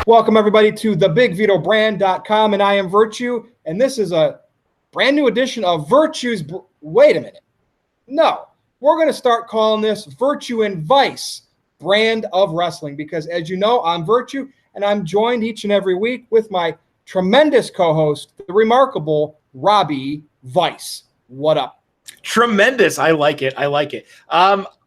Welcome, everybody, to thebigvitobrand.com, and I am Virtue, and this is a brand new edition of Virtue's. Wait a minute. No, we're going to start calling this Virtue and Vice brand of wrestling because, as you know, I'm Virtue, and I'm joined each and every week with my tremendous co-host, the remarkable Robbie Vice. What up? Tremendous. I like it.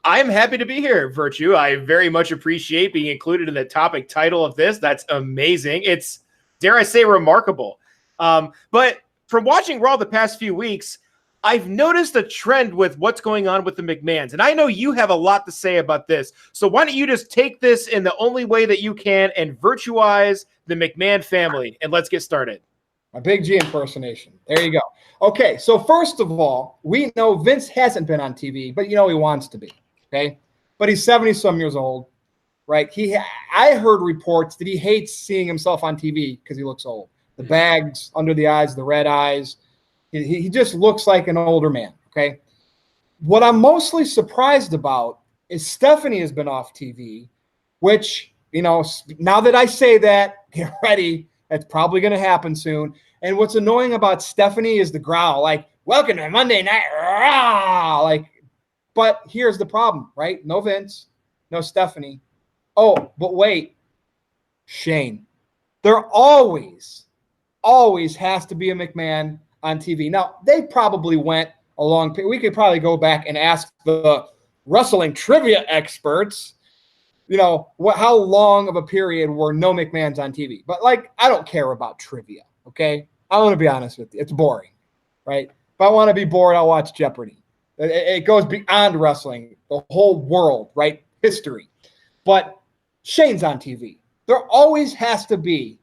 I'm happy to be here, Virtue. I very much appreciate being included in the topic title of this. That's amazing. It's, dare I say, remarkable. But from watching Raw the past few weeks, I've noticed a trend with what's going on with the McMahons. And I know you have a lot to say about this. So why don't you just take this in the only way that you can and virtuize the McMahon family. And let's get started. My Big G impersonation. There you go. Okay, so first of all, we know Vince hasn't been on TV, but you know he wants to be. Okay, but he's 70-some years old, right? I heard reports that he hates seeing himself on TV because he looks old. The bags under the eyes, the red eyes. He just looks like an older man, okay? What I'm mostly surprised about is Stephanie has been off TV, which, you know, now that I say that, get ready. That's probably going to happen soon. And what's annoying about Stephanie is the growl, like, welcome to Monday Night Raw, like. But here's the problem, right? No Vince, no Stephanie. Oh, but wait, Shane. There always has to be a McMahon on TV. Now, they probably went a long period. We could probably go back and ask the wrestling trivia experts, you know, how long of a period were no McMahons on TV. But, like, I don't care about trivia, okay? I want to be honest with you. It's boring, right? If I want to be bored, I'll watch Jeopardy. It goes beyond wrestling, the whole world, right? History. But Shane's on TV. There always has to be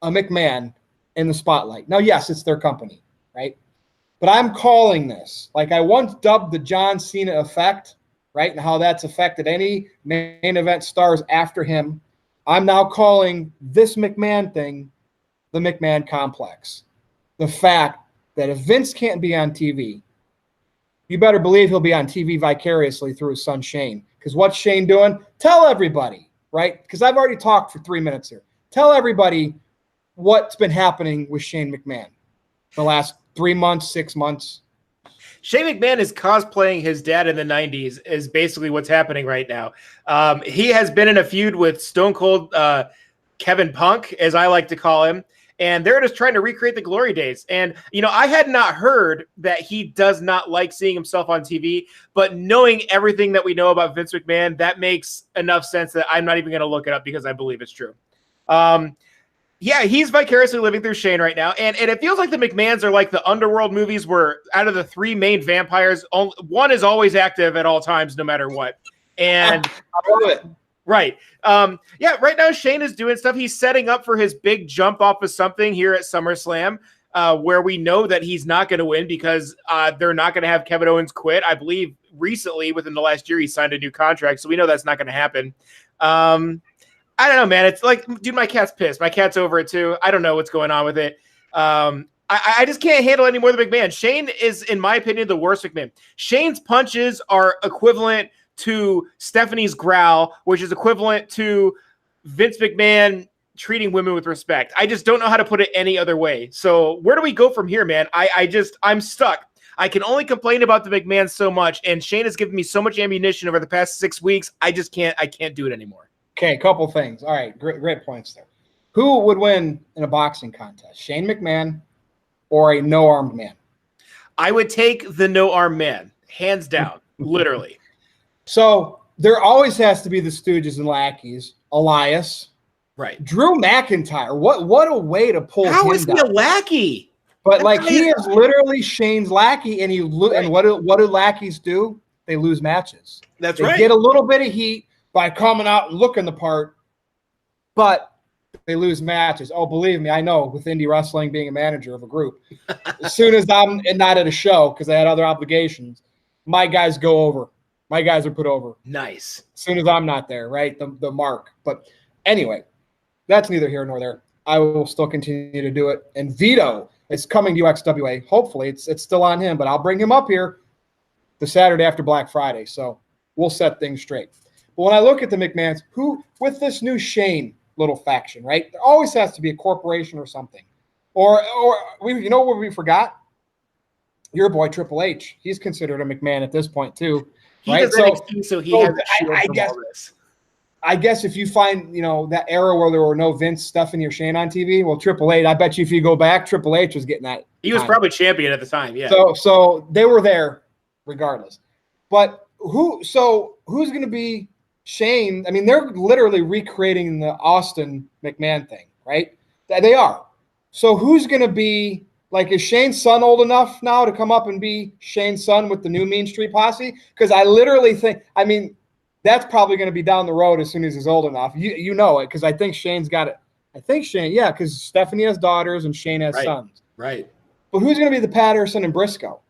a McMahon in the spotlight. Now, yes, it's their company, right? But I'm calling this, like I once dubbed the John Cena effect, right? And how that's affected any main event stars after him. I'm now calling this McMahon thing the McMahon complex. The fact that if Vince can't be on TV, you better believe he'll be on TV vicariously through his son, Shane. Because what's Shane doing? Tell everybody, right? Because I've already talked for 3 minutes here. Tell everybody what's been happening with Shane McMahon the last 3 months, 6 months. Shane McMahon is cosplaying his dad in the 90s is basically what's happening right now. He has been in a feud with Stone Cold Kevin Punk, as I like to call him. And they're just trying to recreate the glory days. And, you know, I had not heard that he does not like seeing himself on TV, but knowing everything that we know about Vince McMahon, that makes enough sense that I'm not even going to look it up because I believe it's true. Yeah, he's vicariously living through Shane right now. And it feels like the McMahons are like the Underworld movies where out of the three main vampires, one is always active at all times, no matter what. And I love it. Right. Yeah, right now Shane is doing stuff. He's setting up for his big jump off of something here at SummerSlam, where we know that he's not going to win because they're not going to have Kevin Owens quit. I believe recently, within the last year, he signed a new contract, so we know that's not going to happen. I don't know, man. It's like, dude, my cat's pissed. My cat's over it, too. I don't know what's going on with it. I just can't handle any more of the McMahon. Shane is, in my opinion, the worst McMahon. Shane's punches are equivalent to Stephanie's growl, which is equivalent to Vince McMahon treating women with respect. I just don't know how to put it any other way. So where do we go from here, man? I'm stuck. I can only complain about the McMahon so much, and Shane has given me so much ammunition over the past 6 weeks. I can't do it anymore. Okay, a couple things. All right, great points there. Who would win in a boxing contest, Shane McMahon or a no-armed man? I would take the no-armed man, hands down, literally. So there always has to be the Stooges and lackeys. Elias, right? Drew McIntyre. What a way to pull. How is he a lackey? But like he is literally Shane's lackey, and and what do lackeys do? They lose matches. That's right. They get a little bit of heat by coming out and looking the part, but they lose matches. Oh, believe me, I know. With indie wrestling, being a manager of a group, as soon as I'm not at a show because I had other obligations, my guys go over. My guys are put over. Nice. As soon as I'm not there, right? The mark. But anyway, that's neither here nor there. I will still continue to do it. And Vito is coming to UXWA. Hopefully, it's still on him, but I'll bring him up here the Saturday after Black Friday. So we'll set things straight. But when I look at the McMahons, who with this new Shane, little faction, right? There always has to be a corporation or something. Or you know what we forgot? Your boy Triple H. He's considered a McMahon at this point too, He right? does NXT, so he has a shield from all this. I guess if you find, that era where there were no Vince, Stephanie, or Shane on TV, well, Triple H, I bet you if you go back, Triple H was getting that. He was probably champion at the time, yeah. So they were there regardless. But who's going to be Shane? I mean, they're literally recreating the Austin McMahon thing, right? They are. So who's going to be, like, is Shane's son old enough now to come up and be Shane's son with the new Mean Street Posse? Because I literally think, that's probably going to be down the road as soon as he's old enough. You know it, because I think Shane's got it. I think Shane, yeah, because Stephanie has daughters and Shane has sons. Right. But who's going to be the Patterson and Briscoe?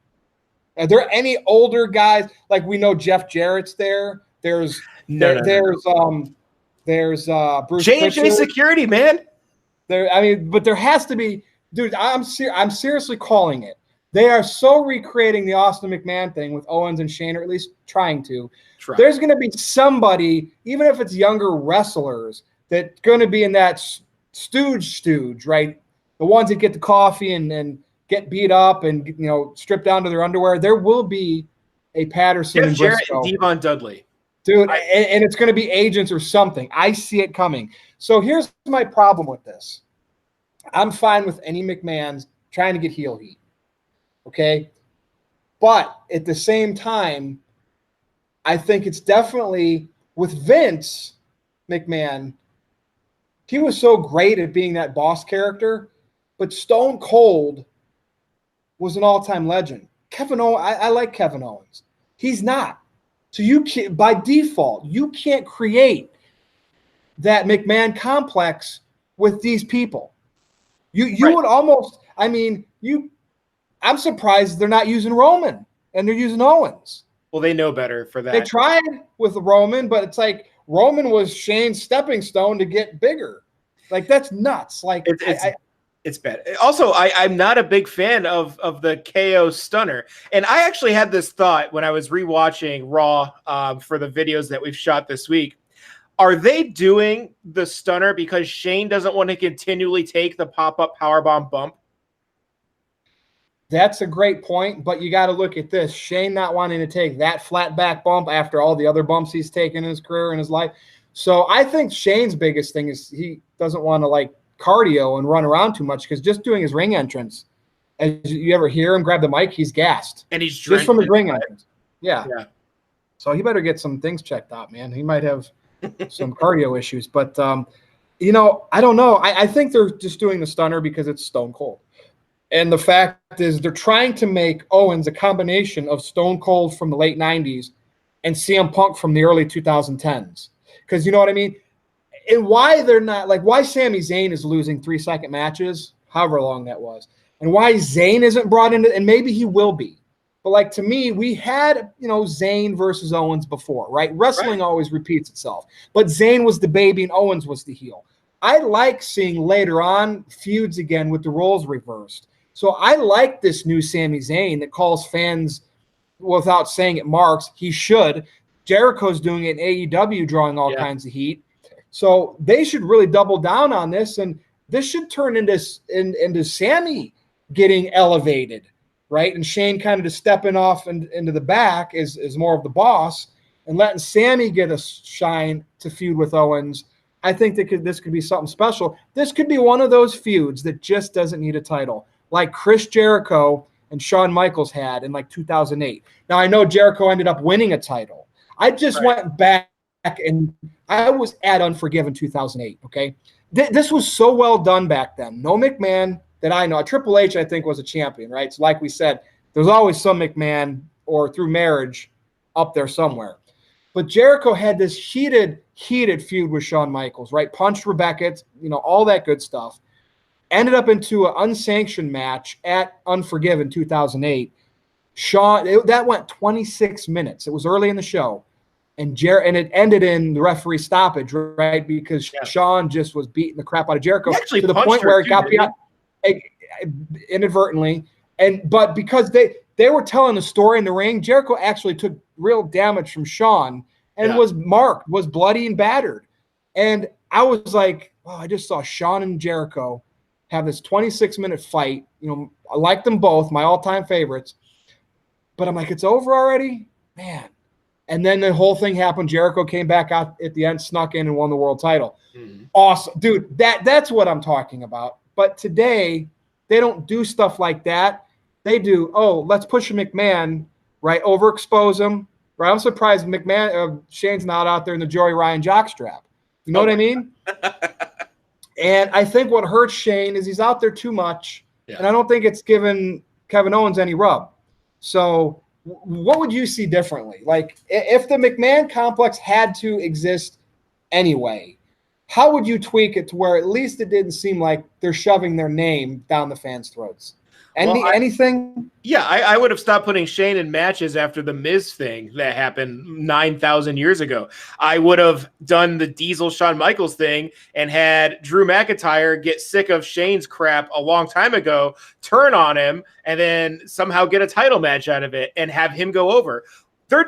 Are there any older guys? Like, we know Jeff Jarrett's there. There's Bruce J&J Security, man. But there has to be, dude. I'm seriously calling it. They are so recreating the Austin McMahon thing with Owens and Shane, or at least trying to. There's going to be somebody, even if it's younger wrestlers, that's going to be in that stooge, right? The ones that get the coffee and get beat up and stripped down to their underwear. There will be a Patterson and Briscoe. Devon Dudley. Dude, and it's going to be agents or something. I see it coming. So here's my problem with this. I'm fine with any McMahons trying to get heel heat. Okay? But at the same time, I think it's definitely with Vince McMahon, he was so great at being that boss character, but Stone Cold was an all-time legend. Kevin Owens, I like Kevin Owens. He's not. So you can't, by default, you can't create that McMahon complex with these people. You would almost, I'm surprised they're not using Roman and they're using Owens. Well, they know better for that. They tried with Roman, but it's like Roman was Shane's stepping stone to get bigger. Like, that's nuts. Like, it's bad. Also, I'm not a big fan of the KO stunner. And I actually had this thought when I was rewatching Raw for the videos that we've shot this week. Are they doing the stunner because Shane doesn't want to continually take the pop-up powerbomb bump? That's a great point, but you got to look at this. Shane not wanting to take that flat back bump after all the other bumps he's taken in his career and his life. So I think Shane's biggest thing is he doesn't want to, like, cardio and run around too much, because just doing his ring entrance, as you ever hear him grab the mic, he's gassed. And he's just from his ring entrance. Yeah. So he better get some things checked out, man. He might have some cardio issues. But, I don't know. I think they're just doing the stunner because it's Stone Cold. And the fact is they're trying to make Owens a combination of Stone Cold from the late 90s and CM Punk from the early 2010s. Because you know what I mean? And why they're not, like, why Sami Zayn is losing 3-second matches, however long that was, and why Zayn isn't brought into, and maybe he will be. But, like, to me, we had, Zayn versus Owens before, right? Wrestling always repeats itself. But Zayn was the baby and Owens was the heel. I like seeing later on feuds again with the roles reversed. So I like this new Sami Zayn that calls fans, without saying it, marks. He should. Jericho's doing it in AEW, drawing all kinds of heat. So they should really double down on this, and this should turn into Sami getting elevated, right? And Shane kind of just stepping off into the back is more of the boss, and letting Sami get a shine to feud with Owens. I think this could be something special. This could be one of those feuds that just doesn't need a title, like Chris Jericho and Shawn Michaels had in, like, 2008. Now, I know Jericho ended up winning a title. I just went back and I was at Unforgiven 2008, okay? This was so well done back then. No McMahon that I know. Triple H, I think, was a champion, right? So like we said, there's always some McMahon or through marriage up there somewhere. But Jericho had this heated feud with Shawn Michaels, right? Punched Rebecca, all that good stuff. Ended up into an unsanctioned match at Unforgiven 2008. That went 26 minutes. It was early in the show. And it ended in the referee stoppage, right? Because Shawn just was beating the crap out of Jericho to the point where it got beyond inadvertently. But because they were telling the story in the ring, Jericho actually took real damage from Shawn and was bloody and battered. And I was like, oh, I just saw Shawn and Jericho have this 26-minute fight. You know, I like them both, my all-time favorites. But I'm like, it's over already? Man. And then the whole thing happened. Jericho came back out at the end, snuck in, and won the world title. Mm-hmm. Awesome. Dude, that's what I'm talking about. But today, they don't do stuff like that. They do, oh, let's push McMahon, right, overexpose him. Right? I'm surprised Shane's not out there in the Joey Ryan jockstrap. You know what I mean? And I think what hurts Shane is he's out there too much, and I don't think it's given Kevin Owens any rub. So what would you see differently? Like, if the McMahon complex had to exist anyway, how would you tweak it to where at least it didn't seem like they're shoving their name down the fans' throats? Anything? Yeah, I would have stopped putting Shane in matches after the Miz thing that happened 9,000 years ago. I would have done the Diesel Shawn Michaels thing and had Drew McIntyre get sick of Shane's crap a long time ago, turn on him, and then somehow get a title match out of it and have him go over.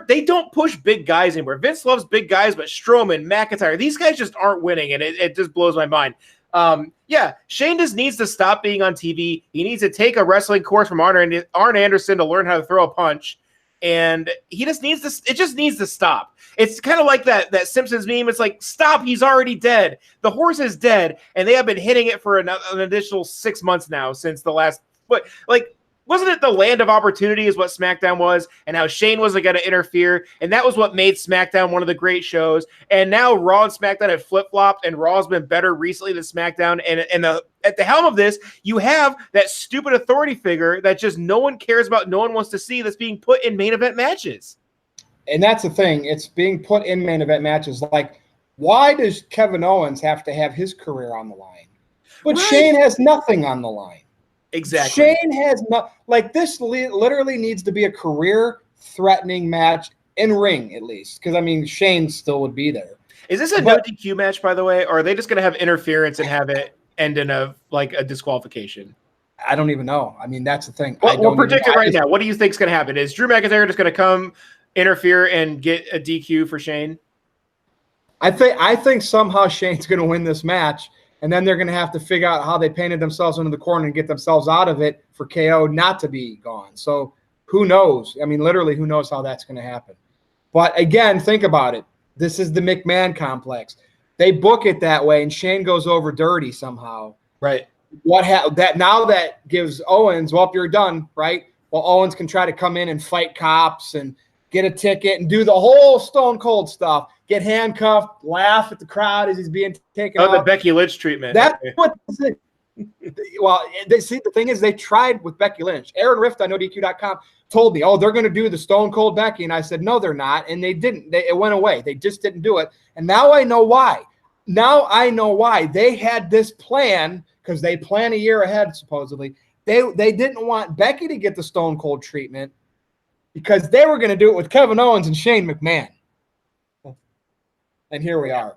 They don't push big guys anymore. Vince loves big guys, but Strowman, McIntyre, these guys just aren't winning, and it just blows my mind. Shane just needs to stop being on TV. He needs to take a wrestling course from Arn Anderson to learn how to throw a punch. And he just needs to, it just needs to stop. It's kind of like that Simpsons meme. It's like, stop, he's already dead. The horse is dead. And they have been hitting it for an additional 6 months now since the last, wasn't it the land of opportunity is what SmackDown was, and how Shane wasn't going to interfere, and that was what made SmackDown one of the great shows. And now Raw and SmackDown have flip-flopped, and Raw's been better recently than SmackDown. And at the helm of this, you have that stupid authority figure that just no one cares about, no one wants to see, that's being put in main event matches. And that's the thing. It's being put in main event matches. Like, why does Kevin Owens have to have his career on the line? But right. Shane has nothing on the line. Exactly. Shane has not, like, this literally needs to be a career-threatening match in ring, at least. Because, I mean, Shane still would be there. Is this no DQ match, by the way? Or are they just going to have interference and have it end in a disqualification? I don't even know. I mean, that's the thing. We'll predict it right now. What do you think is going to happen? Is Drew McIntyre just going to come interfere and get a DQ for Shane? I think somehow Shane's going to win this match. And then they're going to have to figure out how they painted themselves into the corner and get themselves out of it for KO not to be gone. So who knows? I mean, literally, who knows how that's going to happen? But again, think about it. This is the McMahon complex. They book it that way, and Shane goes over dirty somehow. Right. That gives Owens, well, if you're done, right? Well, Owens can try to come in and fight cops and get a ticket and do the whole Stone Cold stuff. Get handcuffed, laugh at the crowd as he's being taken out. The Becky Lynch treatment. That's what well, the thing is, they tried with Becky Lynch. Aaron Rift on NoDQ.com told me, they're going to do the Stone Cold Becky. And I said, no, they're not. And they didn't. It went away. They just didn't do it. And now I know why. They had this plan because they plan a year ahead, supposedly. They didn't want Becky to get the Stone Cold treatment because they were going to do it with Kevin Owens and Shane McMahon. And here we are.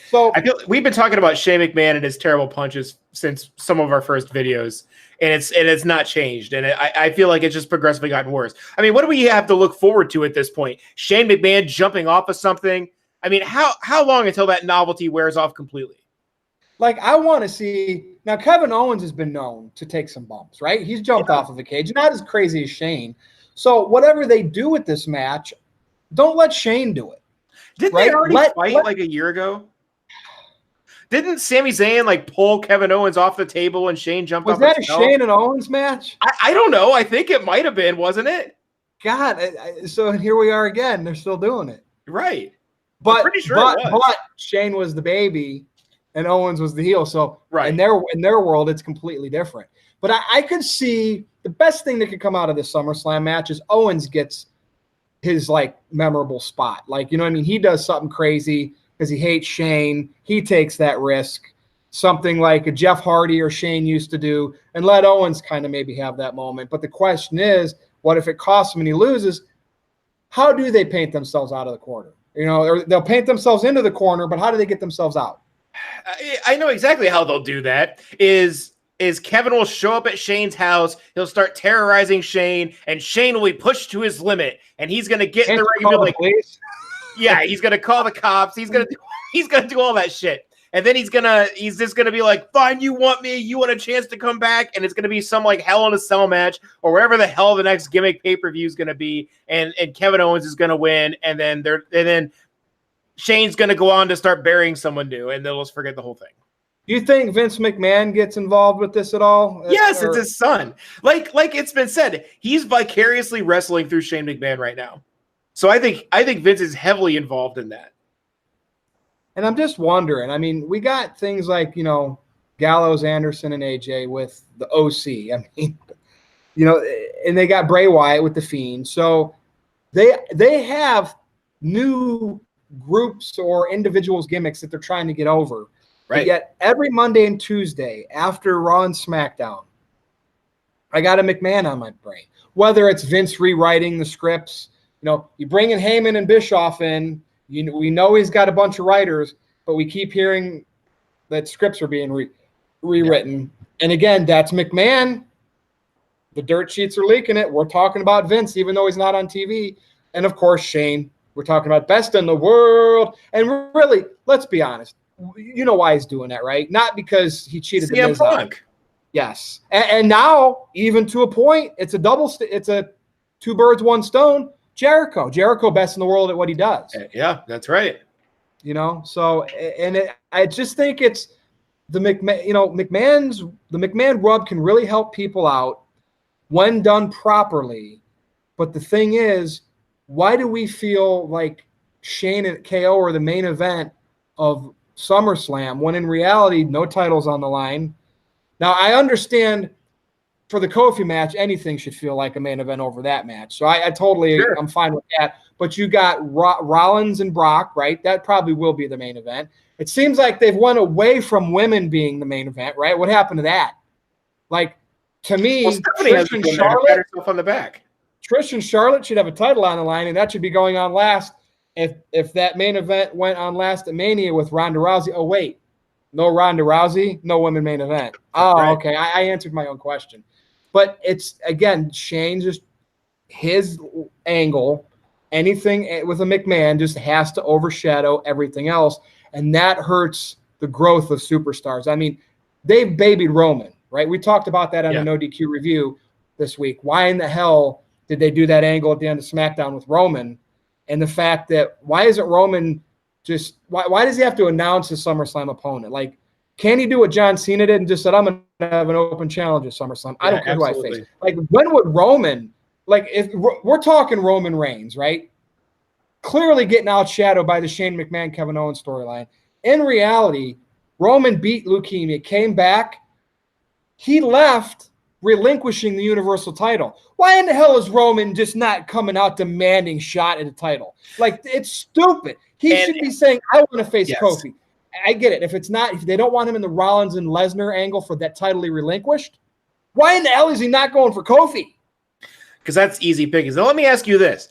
So I feel we've been talking about Shane McMahon and his terrible punches since some of our first videos, and it's not changed. And I feel like it's just progressively gotten worse. I mean, what do we have to look forward to at this point? Shane McMahon jumping off of something. I mean, how long until that novelty wears off completely? Like, I want to see now. Kevin Owens has been known to take some bumps, right? He's jumped off of a cage, not as crazy as Shane. So whatever they do with this match, don't let Shane do it. Didn't they already fight like a year ago? Didn't Sami Zayn pull Kevin Owens off the table and Shane jumped off? Was that a Shane and Owens match? I don't know. I think it might have been, wasn't it? God, so here we are again. They're still doing it. Right. But Shane was the baby and Owens was the heel. So right. in their world, it's completely different. But I could see the best thing that could come out of this SummerSlam match is Owens gets his memorable spot. You know what I mean? He does something crazy because he hates Shane. He takes that risk, something like a Jeff Hardy or Shane used to do, and let Owens kind of maybe have that moment. But the question is, what if it costs him and he loses? How do they paint themselves out of the corner? You know, or they'll paint themselves into the corner, but how do they get themselves out? I know exactly how they'll do that. Is Kevin will show up at Shane's house. He'll start terrorizing Shane, and Shane will be pushed to his limit, and he's going to get in the ring and be like, yeah, he's going to call the cops. He's going to do all that shit. And then he's just gonna be like, fine, you want me, you want a chance to come back, and it's gonna be some like Hell in a Cell match or wherever the hell the next gimmick pay-per-view is gonna be, and Kevin Owens is gonna win, and then Shane's gonna go on to start burying someone new, and they'll just forget the whole thing. Do you think Vince McMahon gets involved with this at all? Yes, it's his son. Like it's been said, he's vicariously wrestling through Shane McMahon right now. So I think Vince is heavily involved in that. And I'm just wondering, I mean, we got things like, Gallows, Anderson, and AJ with the OC. I mean, and they got Bray Wyatt with the Fiend. So they have new groups or individuals' gimmicks that they're trying to get over. Right. But yet every Monday and Tuesday after Raw and SmackDown, I got a McMahon on my brain. Whether it's Vince rewriting the scripts, you bring in Heyman and Bischoff in. We know he's got a bunch of writers, but we keep hearing that scripts are being rewritten. Yeah. And again, that's McMahon. The dirt sheets are leaking it. We're talking about Vince, even though he's not on TV. And, of course, Shane. We're talking about best in the world. And really, let's be honest. You know why he's doing that, right? Not because he cheated the Miz out. Yes. And now, even to a point, it's a two birds, one stone. Jericho best in the world at what he does. Yeah, that's right. So I just think it's the McMahon rub can really help people out when done properly. But the thing is, why do we feel like Shane and KO are the main event of SummerSlam when in reality no titles on the line? Now I understand for the Kofi match, anything should feel like a main event over that match. So I totally, sure. I'm fine with that. But you got Rollins and Brock, right? That probably will be the main event. It seems like they've went away from women being the main event, right? What happened to that? Like, to me, Trish and Charlotte on the back. Trish and Charlotte should have a title on the line, and that should be going on last. If that main event went on last at Mania with Ronda Rousey, oh wait, no Ronda Rousey, no women main event. Oh, right. Okay, I answered my own question. But it's, again, Shane, just his angle, anything with a McMahon just has to overshadow everything else, and that hurts the growth of superstars. I mean, they've babied Roman, right? We talked about that on the No DQ review this week. Why in the hell did they do that angle at the end of SmackDown with Roman? And the fact that why isn't Roman just – why does he have to announce his SummerSlam opponent? Like, can he do what John Cena did and just said, I'm going to have an open challenge at SummerSlam? I don't care who I face. Like, when would Roman – like, if we're talking Roman Reigns, right? Clearly getting outshadowed by the Shane McMahon, Kevin Owens storyline. In reality, Roman beat leukemia, came back. He left relinquishing the Universal title. Why in the hell is Roman just not coming out demanding shot at the title? Like, it's stupid. He should be saying, I want to face Kofi. I get it. If they don't want him in the Rollins and Lesnar angle for that title he relinquished, why in the hell is he not going for Kofi? Because that's easy pickings. Now let me ask you this: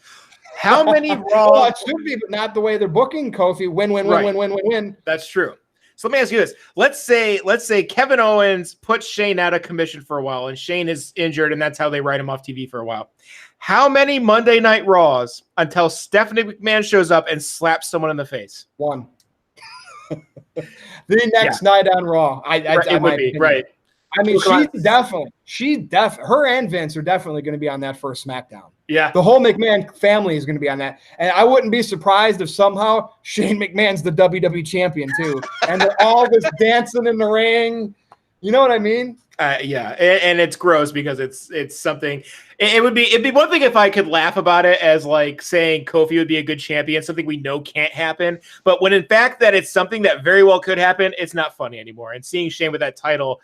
how many Raw? Well, it should be, but not the way they're booking Kofi. Win. That's true. So let me ask you this: let's say Kevin Owens puts Shane out of commission for a while, and Shane is injured, and that's how they write him off TV for a while. How many Monday Night Raws until Stephanie McMahon shows up and slaps someone in the face? One. The next night on Raw, it would be right. I mean, her and Vince are definitely going to be on that first SmackDown. Yeah, the whole McMahon family is going to be on that, and I wouldn't be surprised if somehow Shane McMahon's the WWE champion too, and they're all just dancing in the ring. You know what I mean? Yeah, and it's gross because it's something. It'd be one thing if I could laugh about it as like saying Kofi would be a good champion, something we know can't happen. But when in fact that it's something that very well could happen, it's not funny anymore. And seeing Shane with that title,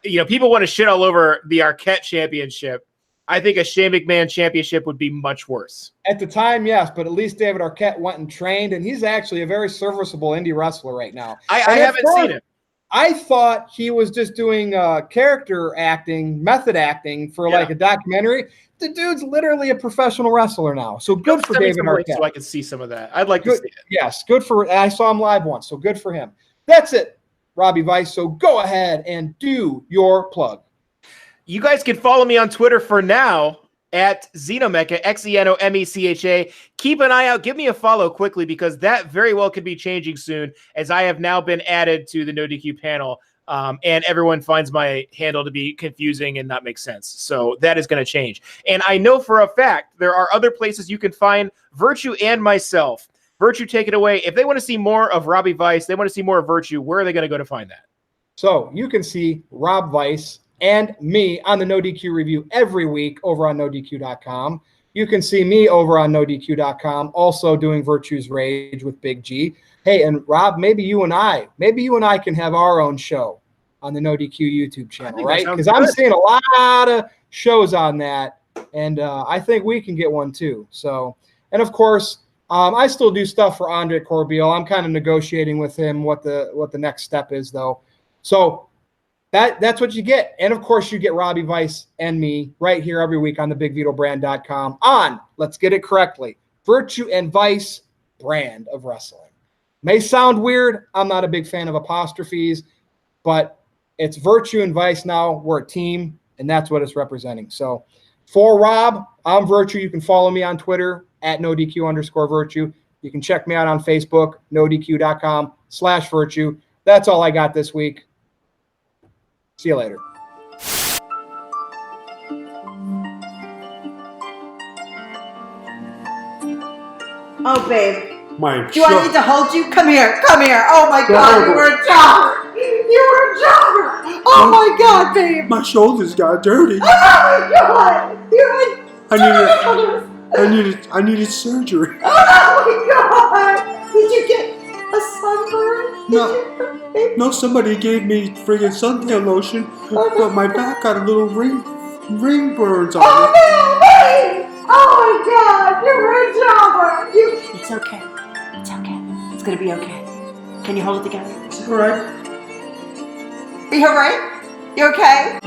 people want to shit all over the Arquette championship. I think a Shane McMahon championship would be much worse. At the time, yes, but at least David Arquette went and trained, and he's actually a very serviceable indie wrestler right now. I haven't seen him. I thought he was just doing character acting, method acting for like a documentary. The dude's literally a professional wrestler now. So good for David Arquette. So I can see some of that. I'd like to see it. Yes, good for – I saw him live once, so good for him. That's it, Robbie Vice. So go ahead and do your plug. You guys can follow me on Twitter for now at Xenomecha, Xenomecha. Keep an eye out. Give me a follow quickly because that very well could be changing soon as I have now been added to the No DQ panel. And everyone finds my handle to be confusing and not make sense. So that is going to change. And I know for a fact there are other places you can find Virtue and myself. Virtue, take it away. If they want to see more of Robbie Vice, they want to see more of Virtue, where are they going to go to find that? So you can see Rob Vice and me on the No DQ review every week over on NoDQ.com. You can see me over on NoDQ.com also doing Virtue's Rage with Big G. Hey, and Rob, maybe you and I can have our own show on the No DQ YouTube channel, right? Because I'm seeing a lot of shows on that, and I think we can get one too. So, and of course, I still do stuff for Andre Corbeil. I'm kind of negotiating with him what the next step is, though. So that's what you get. And of course, you get Robbie Vice and me right here every week on the BigVitoBrand.com on, let's get it correctly, Virtue and Vice brand of wrestling. May sound weird. I'm not a big fan of apostrophes, but it's Virtue and Vice now. We're a team, and that's what it's representing. So for Rob, I'm Virtue. You can follow me on Twitter at NoDQ_Virtue. You can check me out on Facebook, NoDQ.com/Virtue. That's all I got this week. See you later. Oh, babe. Do I need to hold you? Come here. Come here. Oh, my God. You were a jogger. You were a jogger. Oh, my God, babe. My shoulders got dirty. Oh, my God. You I needed surgery. Oh, my God. Did you get a sunburn? No, somebody gave me friggin' suntan lotion, but my back got a little ring burns on it. Oh, no, babe. Oh, my God. You were a jogger. It's okay. It's okay. It's going to be okay. Can you hold it together? It's all right. Are you all right? You okay?